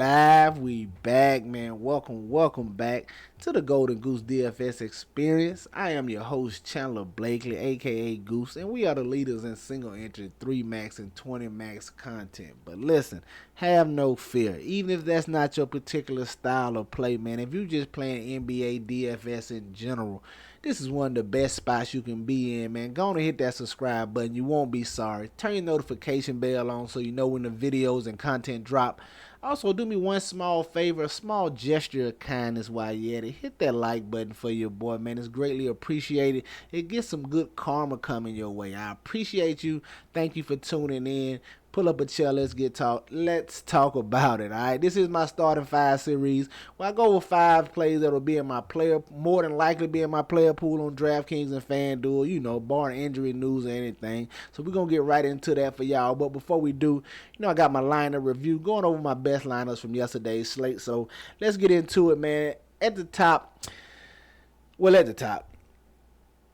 live. We back, man. Welcome back to the Golden Goose DFS experience. I am your host, Chandler Blakely, aka Goose, and we are the leaders in single entry 3 max and 20 max content. But listen, have no fear. Even if that's not your particular style of play, man, if you just playing NBA DFS in general, this is one of the best spots you can be in, man. Go on and hit that subscribe button. You won't be sorry. Turn your notification bell on so you know when the videos and content drop. Also, do me one small favor, a small gesture of kindness while you're at it. Hit that like button for your boy, man. It's greatly appreciated. It gets some good karma coming your way. I appreciate you. Thank you for tuning in. Pull up a chair, let's talk about it. Alright, this is my starting 5 series where I go with 5 plays that'll be in my player, more than likely be in my player pool on DraftKings and FanDuel, barring injury news or anything. So we're gonna get right into that for y'all. But before we do, I got my lineup review, going over my best lineups from yesterday's slate. So let's get into it, man. At the top,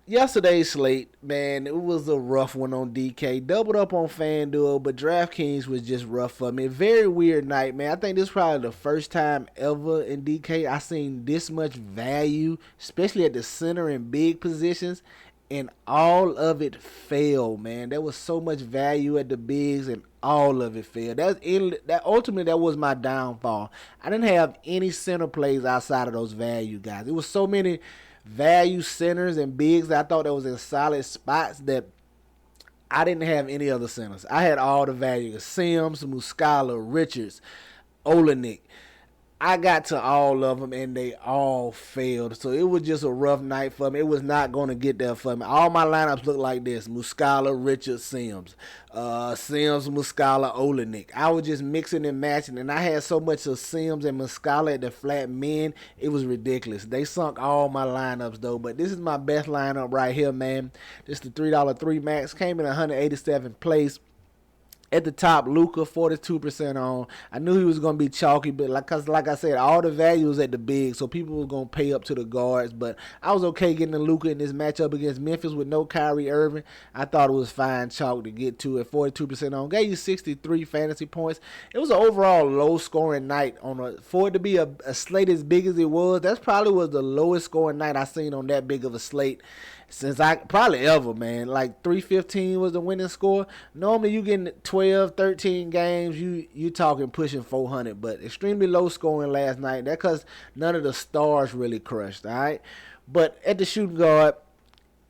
yesterday's slate, man, it was a rough one on DK. Doubled up on FanDuel, but DraftKings was just rough for me. Very weird night, man. I think this is probably the first time ever in DK I seen this much value, especially at the center and big positions, and all of it failed, man. There was so much value at the bigs, and all of it failed. Ultimately, that was my downfall. I didn't have any center plays outside of those value guys. It was so many value centers and bigs that I thought that was in solid spots that I didn't have any other centers. I had all the value. Sims, Muscala, Richards, Olenek. I got to all of them and they all failed. So it was just a rough night for me. It was not going to get there for me. All my lineups look like this: Muscala, Richards, Sims. Sims, Muscala, Olenek. I was just mixing and matching, and I had so much of Sims and Muscala at the flat men, it was ridiculous. They sunk all my lineups though, but this is my best lineup right here, man. This is the $3 3 max. Came in 187th place. At the top, Luka, 42% on. I knew he was going to be chalky, but like I said, all the value was at the big, so people were going to pay up to the guards. But I was okay getting the Luka in this matchup against Memphis with no Kyrie Irving. I thought it was fine chalk to get to at 42% on. Gave you 63 fantasy points. It was an overall low-scoring night. For it to be a slate as big as it was, that probably was the lowest scoring night I seen on that big of a slate since I probably ever, man. Like 315 was the winning score. Normally you getting 12, 13 games, you talking pushing 400, but extremely low scoring last night. That because none of the stars really crushed, all right? But at the shooting guard,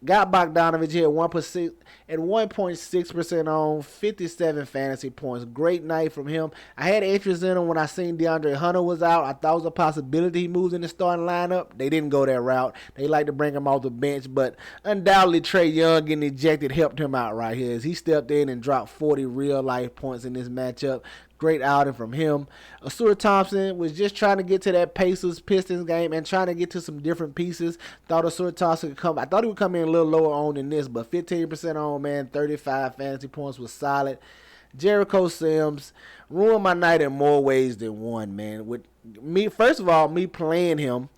got Bogdanovich here at 1.6% on, 57 fantasy points. Great night from him. I had interest in him when I seen DeAndre Hunter was out. I thought it was a possibility he moves in the starting lineup. They didn't go that route. They like to bring him off the bench, but undoubtedly Trae Young getting ejected helped him out right here as he stepped in and dropped 40 real-life points in this matchup. Great outing from him. Asura Thompson was just trying to get to that Pacers-Pistons game and trying to get to some different pieces. Thought Asura Thompson could come. I thought he would come in a little lower on than this, but 15% on, man. 35 fantasy points was solid. Jericho Sims ruined my night in more ways than one, man. With me, first of all, me playing him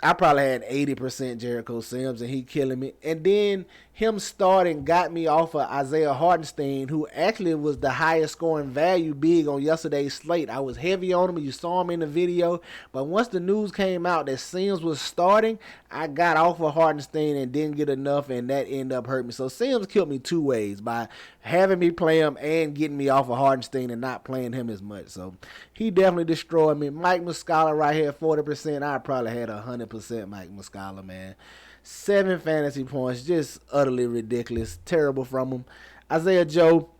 I probably had 80% Jericho Sims and he killing me. And then him starting got me off of Isaiah Hartenstein, who actually was the highest scoring value big on yesterday's slate. I was heavy on him. You saw him in the video. But once the news came out that Sims was starting, I got off of Hartenstein and didn't get enough, and that ended up hurting me. So Sims killed me 2 ways, by having me play him and getting me off of Hartenstein and not playing him as much. So he definitely destroyed me. Mike Muscala right here, 40%. I probably had 100% Mike Muscala, man. 7 fantasy points, just utterly ridiculous. Terrible from him. Isaiah Joe,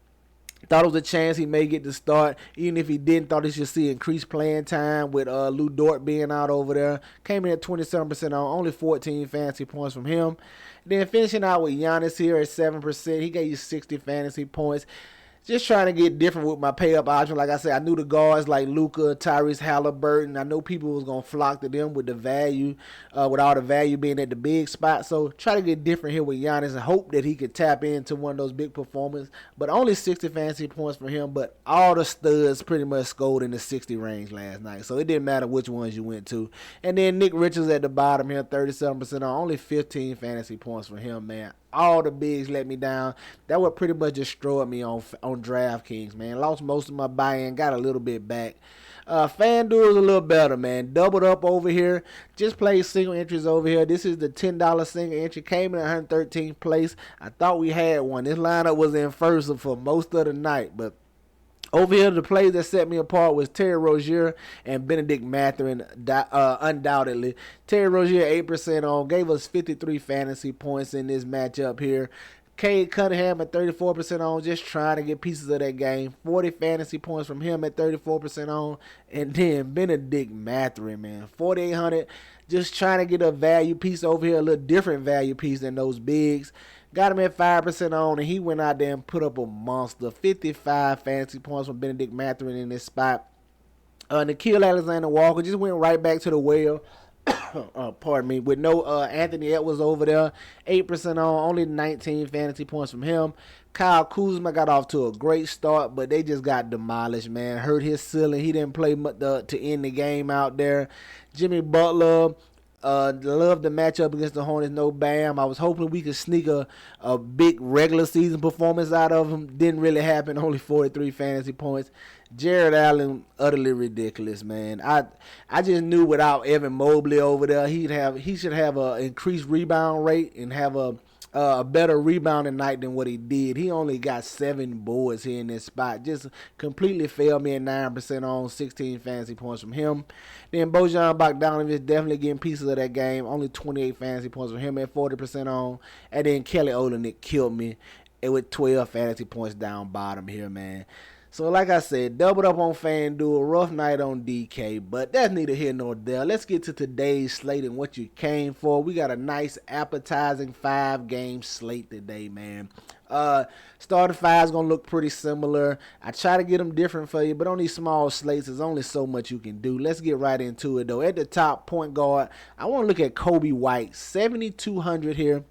thought it was a chance he may get to start. Even if he didn't, thought he should see increased playing time with Lou Dort being out over there. Came in at 27% on, only 14 fantasy points from him. Then finishing out with Giannis here at 7%. He gave you 60 fantasy points. Just trying to get different with my pay-up option. Like I said, I knew the guards like Luka, Tyrese Halliburton. I know people was going to flock to them with the value, with all the value being at the big spot. So try to get different here with Giannis and hope that he could tap into one of those big performances. But only 60 fantasy points for him. But all the studs pretty much scored in the 60 range last night. So it didn't matter which ones you went to. And then Nick Richards at the bottom here, 37% on. Only 15 fantasy points for him, man. All the bigs let me down. That would pretty much destroy me on DraftKings, man. Lost most of my buy-in, got a little bit back. FanDuel is a little better, man. Doubled up over here. Just played single entries over here. This is the $10 single entry. Came in 113th place. I thought we had one. This lineup was in first for most of the night, but over here, the plays that set me apart was Terry Rozier and Benedict Mathurin, undoubtedly. Terry Rozier, 8% on, gave us 53 fantasy points in this matchup here. Cade Cunningham at 34% on, just trying to get pieces of that game. 40 fantasy points from him at 34% on. And then Benedict Mathurin, man, 4,800. Just trying to get a value piece over here, a little different value piece than those bigs. Got him at 5% on, and he went out there and put up a monster. 55 fantasy points from Benedict Mathurin in this spot. Nikhil Alexander-Walker just went right back to the well. Pardon me. With no Anthony Edwards over there. 8% on, only 19 fantasy points from him. Kyle Kuzma got off to a great start, but they just got demolished, man. Hurt his ceiling. He didn't play much to end the game out there. Jimmy Butler, love the matchup against the Hornets, no Bam. I was hoping we could sneak a big regular season performance out of him. Didn't really happen, only 43 fantasy points. Jared Allen, utterly ridiculous, man. I just knew without Evan Mobley over there, he should have an increased rebound rate and have a better rebounding night than what he did. He only got 7 boards here in this spot. Just completely failed me at 9% on, 16 fantasy points from him. Then Bojan Bogdanovic definitely getting pieces of that game. Only 28 fantasy points from him at 40% on. And then Kelly Olynyk killed me with 12 fantasy points down bottom here, man. So like I said, doubled up on FanDuel, rough night on DK, but that's neither here nor there. Let's get to today's slate and what you came for. We got a nice appetizing 5-game slate today, man. Starting 5 is going to look pretty similar. I try to get them different for you, but on these small slates, there's only so much you can do. Let's get right into it, though. At the top, point guard, I want to look at Kobe White, 7,200 here.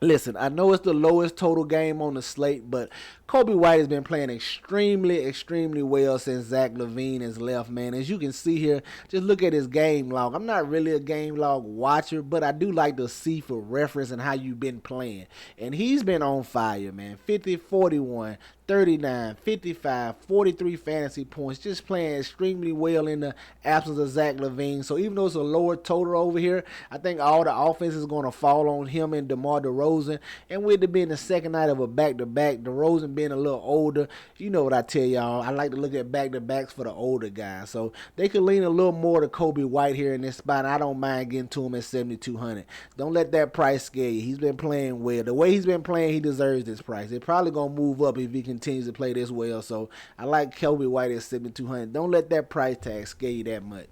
Listen, I know it's the lowest total game on the slate, but Kobe White has been playing extremely well since Zach LaVine has left, man. As you can see here, just look at his game log. I'm not really a game log watcher, but I do like to see for reference and how you've been playing. And he's been on fire, man. 50, 41, 39, 55, 43 fantasy points. Just playing extremely well in the absence of Zach LaVine. So even though it's a lower total over here, I think all the offense is going to fall on him and DeMar DeRozan. And with it being the second night of a back-to-back, DeRozan being a little older, you know what I tell y'all. I like to look at back-to-backs for the older guys. So they could lean a little more to Kobe White here in this spot. I don't mind getting to him at 7,200. Don't let that price scare you. He's been playing well. The way he's been playing, he deserves this price. It's probably going to move up if he continues to play this well. So I like Kobe White at 7,200. Don't let that price tag scare you that much.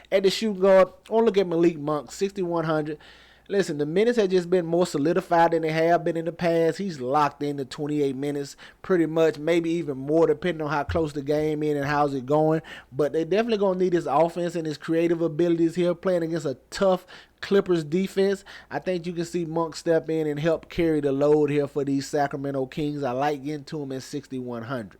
At the shooting guard, I want to look at Malik Monk, 6,100. Listen, the minutes have just been more solidified than they have been in the past. He's locked into 28 minutes pretty much, maybe even more depending on how close the game is and how's it going. But they definitely going to need his offense and his creative abilities here playing against a tough Clippers defense. I think you can see Monk step in and help carry the load here for these Sacramento Kings. I like getting to him at 6,100.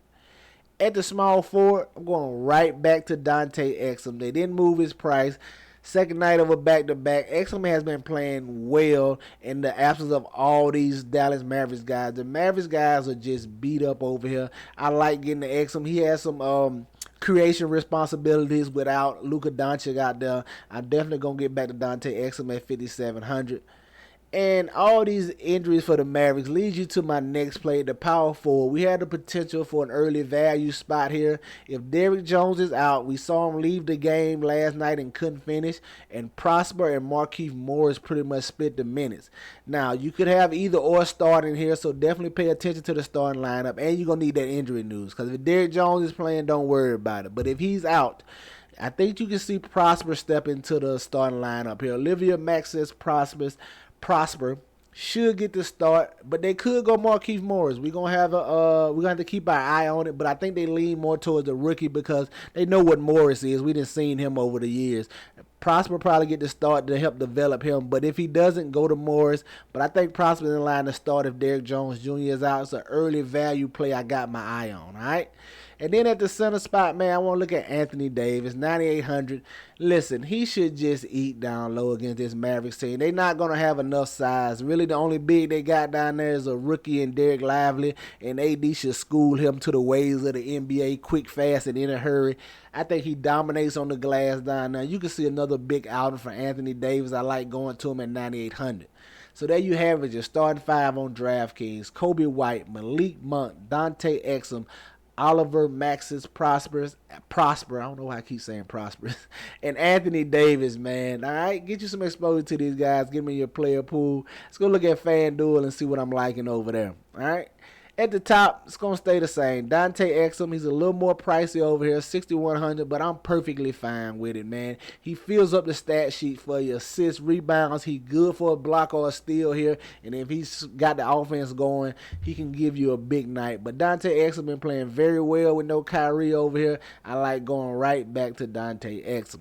At the small forward, I'm going right back to Dante Exum. They didn't move his price. Second night of a back-to-back. Exum has been playing well in the absence of all these Dallas Mavericks guys. The Mavericks guys are just beat up over here. I like getting to Exum. He has some creation responsibilities without Luka Doncic out there. I'm definitely going to get back to Dante Exum at 5,700. And all these injuries for the Mavericks leads you to my next play, the power forward. We had the potential for an early value spot here. If Derrick Jones is out, we saw him leave the game last night and couldn't finish. And Prosper and Markieff Morris pretty much split the minutes. Now, you could have either or starting here, so definitely pay attention to the starting lineup. And you're going to need that injury news. Because if Derrick Jones is playing, don't worry about it. But if he's out, I think you can see Prosper step into the starting lineup here. Olivia Mack says Prosper should get the start, but they could go Markieff Morris. We're gonna have to keep our eye on it, but I think they lean more towards the rookie because they know what Morris is. We done seen him over the years. Prosper probably get the start to help develop him, but if he doesn't, go to Morris. But I think Prosper's in line to start if Derrick Jones Jr. is out. It's an early value play I got my eye on, all right? And then at the center spot, man, I want to look at Anthony Davis, 9,800. Listen, he should just eat down low against this Mavericks team. They're not going to have enough size. Really, the only big they got down there is a rookie and Derek Lively, and AD should school him to the ways of the NBA quick, fast, and in a hurry. I think he dominates on the glass down there. You can see another big outing for Anthony Davis. I like going to him at 9,800. So there you have it, your starting five on DraftKings. Kobe White, Malik Monk, Dante Exum, Oliver Maxis Prosper, I don't know why I keep saying Prosperous, and Anthony Davis, man. All right, get you some exposure to these guys. Give me your player pool. Let's go look at FanDuel and see what I'm liking over there. All right. At the top, it's going to stay the same. Dante Exum, he's a little more pricey over here, 6,100, but I'm perfectly fine with it, man. He fills up the stat sheet for you. Assists, rebounds, he good for a block or a steal here, and if he's got the offense going, he can give you a big night. But Dante Exum been playing very well with no Kyrie over here. I like going right back to Dante Exum.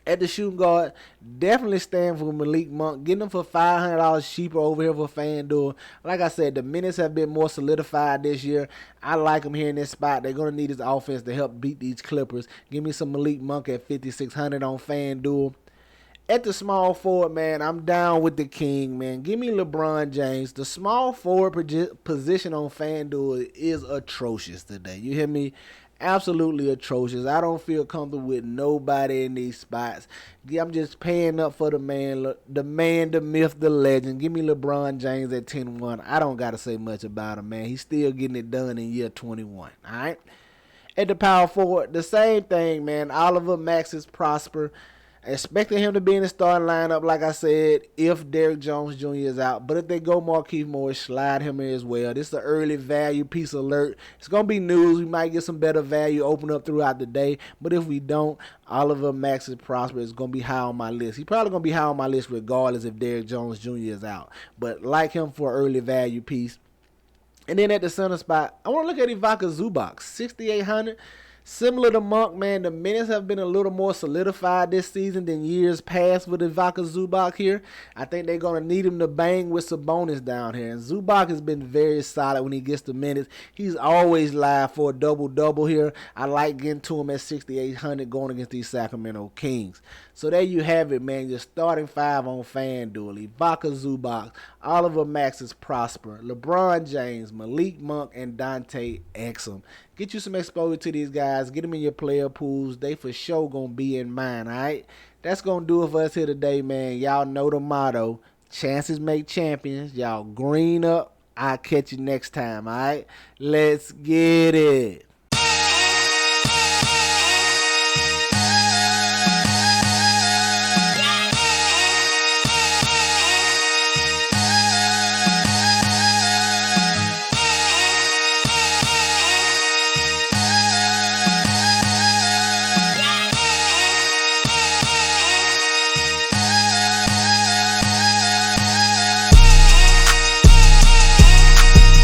At the shooting guard, definitely stand for Malik Monk. Getting them for $500 cheaper over here for FanDuel. Like I said, the minutes have been more solidified this year. I like him here in this spot. They're going to need his offense to help beat these Clippers. Give me some Malik Monk at $5,600 on FanDuel. At the small forward, man, I'm down with the king, man. Give me LeBron James. The small forward position on FanDuel is atrocious today. You hear me? Absolutely atrocious. I don't feel comfortable with nobody in these spots. I'm just paying up for the man, the myth, the legend. Give me LeBron James at 10-1. I don't got to say much about him, man. He's still getting it done in year 21. All right? At the power forward, the same thing, man. Oliver Maxis Prosper. Expecting him to be in the starting lineup, like I said, if Derrick Jones Jr. is out. But if they go Markieff Morris, slide him in as well. This is an early value piece alert. It's going to be news. We might get some better value open up throughout the day. But if we don't, Oliver Maxis Prosper is going to be high on my list. He's probably going to be high on my list regardless if Derrick Jones Jr. is out. But like him for an early value piece. And then at the center spot, I want to look at Ivica Zubac, 6,800. Similar to Monk, man, the minutes have been a little more solidified this season than years past with Ivica Zubac here. I think they're going to need him to bang with Sabonis down here. And Zubac has been very solid when he gets the minutes. He's always live for a double-double here. I like getting to him at 6,800 going against these Sacramento Kings. So there you have it, man. Your starting five on FanDuel. Ivica Zubac, Oliver Maxis Prosper, LeBron James, Malik Monk, and Dante Exum. Get you some exposure to these guys. Get them in your player pools. They for sure going to be in mine, all right? That's going to do it for us here today, man. Y'all know the motto. Chances make champions. Y'all green up. I'll catch you next time, all right? Let's get it.